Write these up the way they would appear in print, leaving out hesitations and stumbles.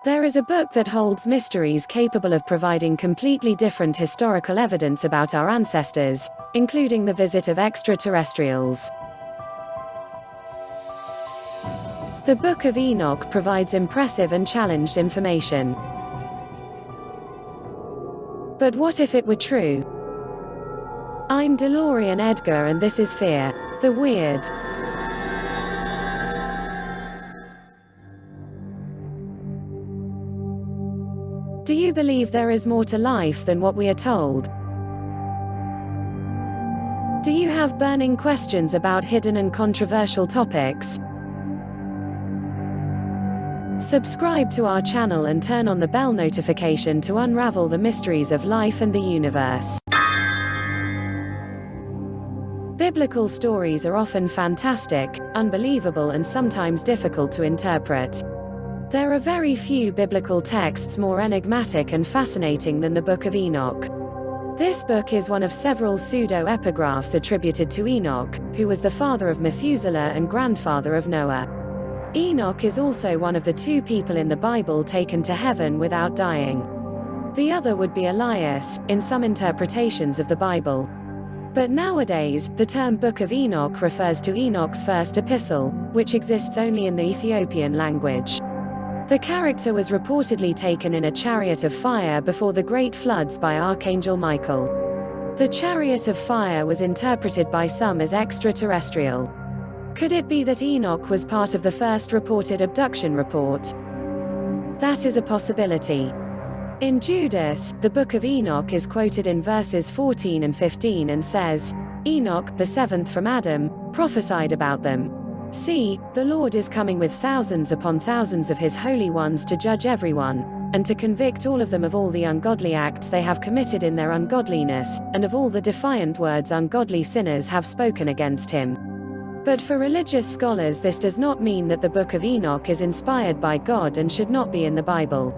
There is a book that holds mysteries capable of providing completely different historical evidence about our ancestors, including the visit of extraterrestrials. The Book of Enoch provides impressive and challenged information. But what if it were true? I'm DeLorean Edgar and this is Fear the Weird. Do you believe there is more to life than what we are told? Do you have burning questions about hidden and controversial topics? Subscribe to our channel and turn on the bell notification to unravel the mysteries of life and the universe. Biblical stories are often fantastic, unbelievable, and sometimes difficult to interpret. There are very few biblical texts more enigmatic and fascinating than the Book of Enoch. This book is one of several pseudo-epigraphs attributed to Enoch, who was the father of Methuselah and grandfather of Noah. Enoch is also one of the two people in the Bible taken to heaven without dying. The other would be Elias, in some interpretations of the Bible. But nowadays, the term Book of Enoch refers to Enoch's first epistle, which exists only in the Ethiopian language. The character was reportedly taken in a chariot of fire before the great floods by Archangel Michael. The chariot of fire was interpreted by some as extraterrestrial. Could it be that Enoch was part of the first reported abduction report? That is a possibility. In Judas, the Book of Enoch is quoted in verses 14 and 15 and says, "Enoch, the seventh from Adam, prophesied about them. See, the Lord is coming with thousands upon thousands of his holy ones to judge everyone, and to convict all of them of all the ungodly acts they have committed in their ungodliness, and of all the defiant words ungodly sinners have spoken against him." But for religious scholars, this does not mean that the Book of Enoch is inspired by God and should not be in the Bible.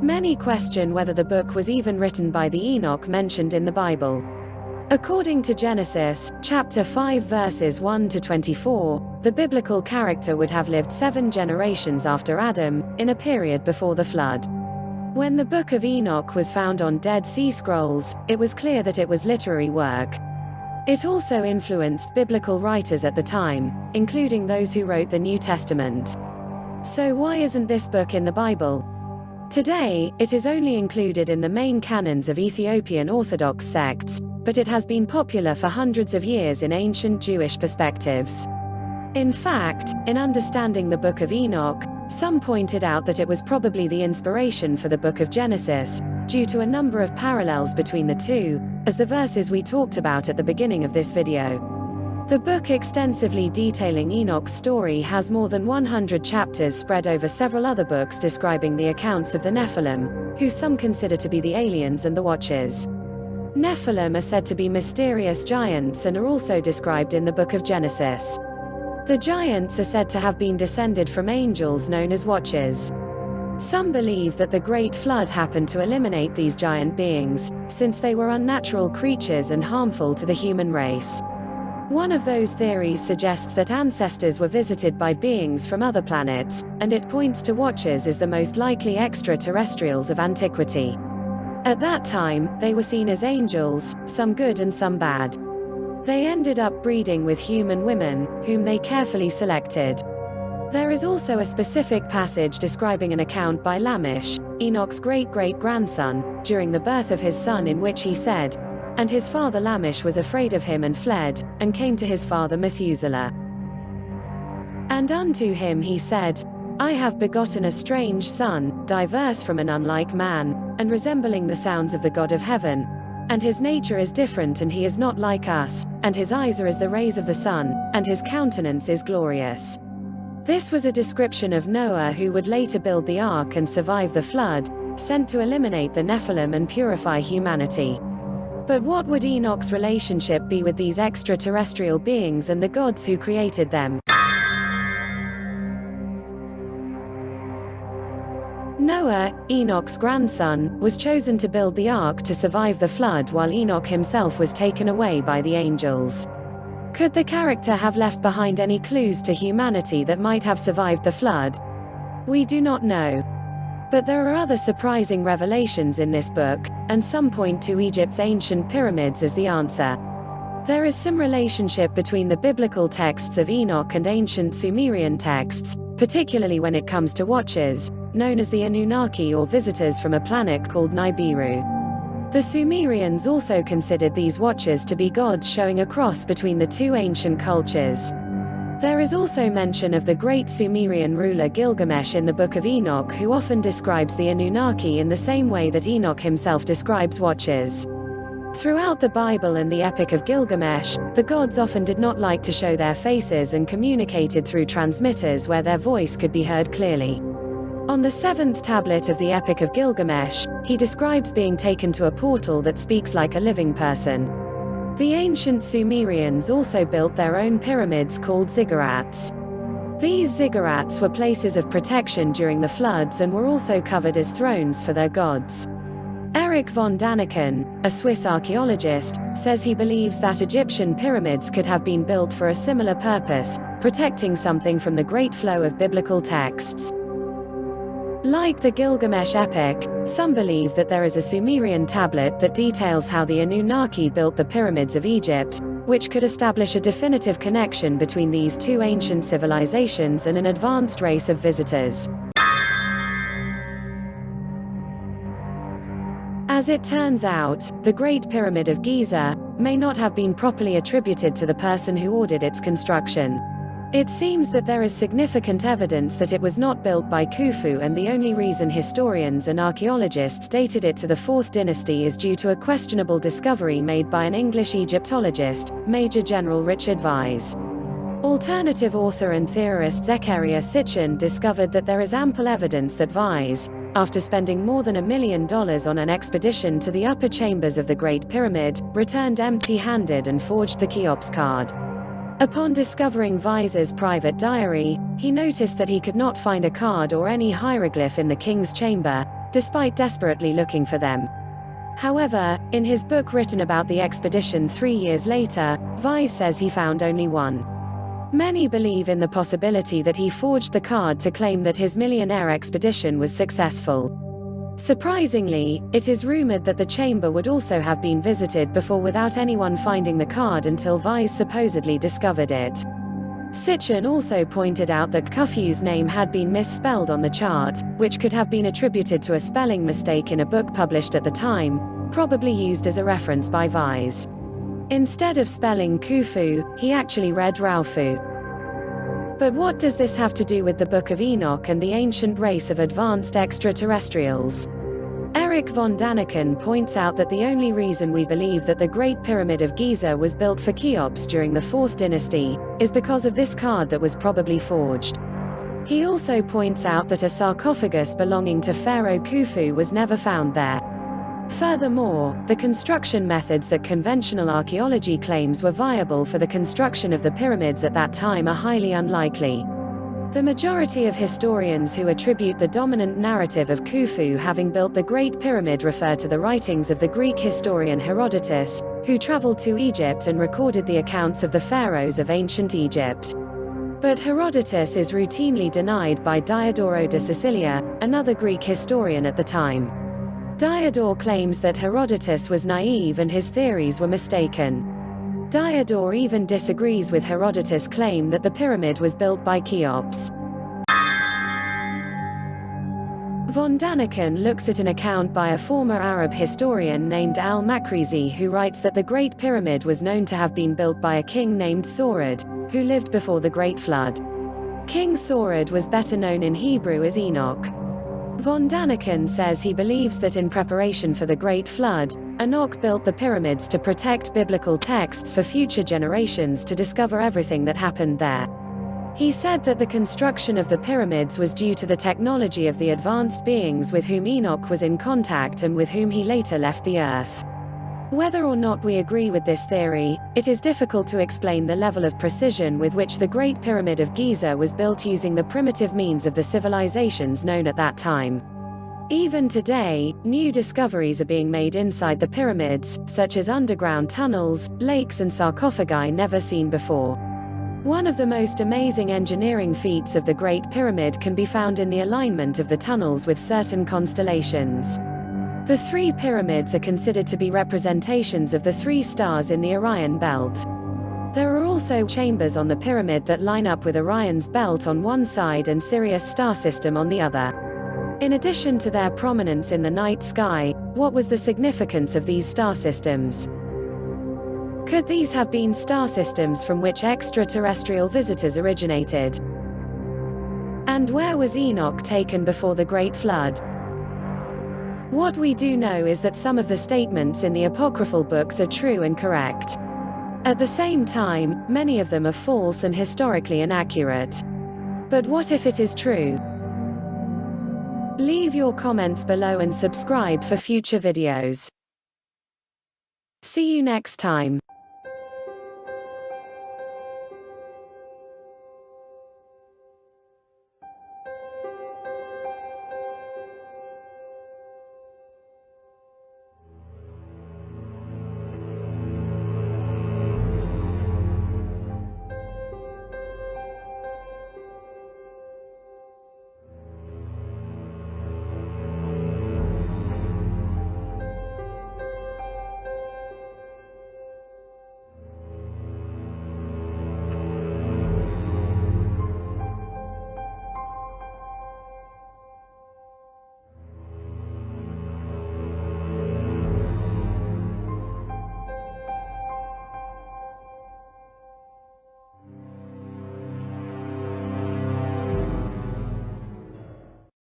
Many question whether the book was even written by the Enoch mentioned in the Bible. According to Genesis, chapter 5 verses 1 to 24, the biblical character would have lived 7 generations after Adam, in a period before the flood. When the Book of Enoch was found on Dead Sea Scrolls, it was clear that it was literary work. It also influenced biblical writers at the time, including those who wrote the New Testament. So why isn't this book in the Bible? Today, it is only included in the main canons of Ethiopian Orthodox sects, but it has been popular for hundreds of years in ancient Jewish perspectives. In fact, in understanding the Book of Enoch, some pointed out that it was probably the inspiration for the Book of Genesis, due to a number of parallels between the two, as the verses we talked about at the beginning of this video. The book extensively detailing Enoch's story has more than 100 chapters spread over several other books describing the accounts of the Nephilim, who some consider to be the aliens and the Watchers. Nephilim are said to be mysterious giants and are also described in the Book of Genesis. The giants are said to have been descended from angels known as Watchers. Some believe that the Great Flood happened to eliminate these giant beings, since they were unnatural creatures and harmful to the human race. One of those theories suggests that ancestors were visited by beings from other planets, and it points to Watchers as the most likely extraterrestrials of antiquity. At that time, they were seen as angels, some good and some bad. They ended up breeding with human women, whom they carefully selected. There is also a specific passage describing an account by Lamech, Enoch's great-great-grandson, during the birth of his son, in which he said, "And his father Lamech was afraid of him and fled, and came to his father Methuselah. And unto him he said, I have begotten a strange son, diverse from an unlike man, and resembling the sounds of the God of heaven. And his nature is different, and he is not like us, and his eyes are as the rays of the sun, and his countenance is glorious." This was a description of Noah, who would later build the ark and survive the flood, sent to eliminate the Nephilim and purify humanity. But what would Enoch's relationship be with these extraterrestrial beings and the gods who created them? Noah, Enoch's grandson, was chosen to build the ark to survive the flood while Enoch himself was taken away by the angels. Could the character have left behind any clues to humanity that might have survived the flood? We do not know. But there are other surprising revelations in this book, and some point to Egypt's ancient pyramids as the answer. There is some relationship between the biblical texts of Enoch and ancient Sumerian texts, particularly when it comes to watchers, known as the Anunnaki or visitors from a planet called Nibiru. The Sumerians also considered these watchers to be gods, showing a cross between the two ancient cultures. There is also mention of the great Sumerian ruler Gilgamesh in the Book of Enoch, who often describes the Anunnaki in the same way that Enoch himself describes watchers. Throughout the Bible and the Epic of Gilgamesh, the gods often did not like to show their faces and communicated through transmitters where their voice could be heard clearly. On the 7th tablet of the Epic of Gilgamesh, he describes being taken to a portal that speaks like a living person. The ancient Sumerians also built their own pyramids called ziggurats. These ziggurats were places of protection during the floods and were also covered as thrones for their gods. Erich von Daniken, a Swiss archaeologist, says he believes that Egyptian pyramids could have been built for a similar purpose, protecting something from the great flow of biblical texts. Like the Gilgamesh epic, some believe that there is a Sumerian tablet that details how the Anunnaki built the pyramids of Egypt, which could establish a definitive connection between these two ancient civilizations and an advanced race of visitors. As it turns out, the Great Pyramid of Giza may not have been properly attributed to the person who ordered its construction. It seems that there is significant evidence that it was not built by Khufu, and the only reason historians and archaeologists dated it to the 4th dynasty is due to a questionable discovery made by an English Egyptologist, Major General Richard Vise. Alternative author and theorist Zechariah Sitchin discovered that there is ample evidence that Vise, after spending more than $1 million on an expedition to the upper chambers of the Great Pyramid, returned empty-handed and forged the Cheops card. Upon discovering Vise's private diary, he noticed that he could not find a card or any hieroglyph in the king's chamber, despite desperately looking for them. However, in his book written about the expedition 3 years later, Vise says he found only one. Many believe in the possibility that he forged the card to claim that his millionaire expedition was successful. Surprisingly, it is rumored that the chamber would also have been visited before without anyone finding the card until Vise supposedly discovered it. Sitchin also pointed out that Khufu's name had been misspelled on the chart, which could have been attributed to a spelling mistake in a book published at the time, probably used as a reference by Vise. Instead of spelling Khufu, he actually read Raufu. But what does this have to do with the Book of Enoch and the ancient race of advanced extraterrestrials? Erich von Daniken points out that the only reason we believe that the Great Pyramid of Giza was built for Cheops during the 4th dynasty is because of this card that was probably forged. He also points out that a sarcophagus belonging to Pharaoh Khufu was never found there. Furthermore, the construction methods that conventional archaeology claims were viable for the construction of the pyramids at that time are highly unlikely. The majority of historians who attribute the dominant narrative of Khufu having built the Great Pyramid refer to the writings of the Greek historian Herodotus, who traveled to Egypt and recorded the accounts of the pharaohs of ancient Egypt. But Herodotus is routinely denied by Diodoro de Sicilia, another Greek historian at the time. Diodor claims that Herodotus was naive and his theories were mistaken. Diodor even disagrees with Herodotus' claim that the pyramid was built by Cheops. Von Daniken looks at an account by a former Arab historian named al-Makrizi, who writes that the Great Pyramid was known to have been built by a king named Saurid, who lived before the Great Flood. King Saurid was better known in Hebrew as Enoch. Von Daniken says he believes that in preparation for the Great Flood, Enoch built the pyramids to protect biblical texts for future generations to discover everything that happened there. He said that the construction of the pyramids was due to the technology of the advanced beings with whom Enoch was in contact and with whom he later left the earth. Whether or not we agree with this theory, it is difficult to explain the level of precision with which the Great Pyramid of Giza was built using the primitive means of the civilizations known at that time. Even today, new discoveries are being made inside the pyramids, such as underground tunnels, lakes and sarcophagi never seen before. One of the most amazing engineering feats of the Great Pyramid can be found in the alignment of the tunnels with certain constellations. The three pyramids are considered to be representations of the three stars in the Orion belt. There are also chambers on the pyramid that line up with Orion's belt on one side and Sirius star system on the other. In addition to their prominence in the night sky, what was the significance of these star systems? Could these have been star systems from which extraterrestrial visitors originated? And where was Enoch taken before the Great Flood? What we do know is that some of the statements in the apocryphal books are true and correct. At the same time, many of them are false and historically inaccurate. But what if it is true? Leave your comments below and subscribe for future videos. See you next time.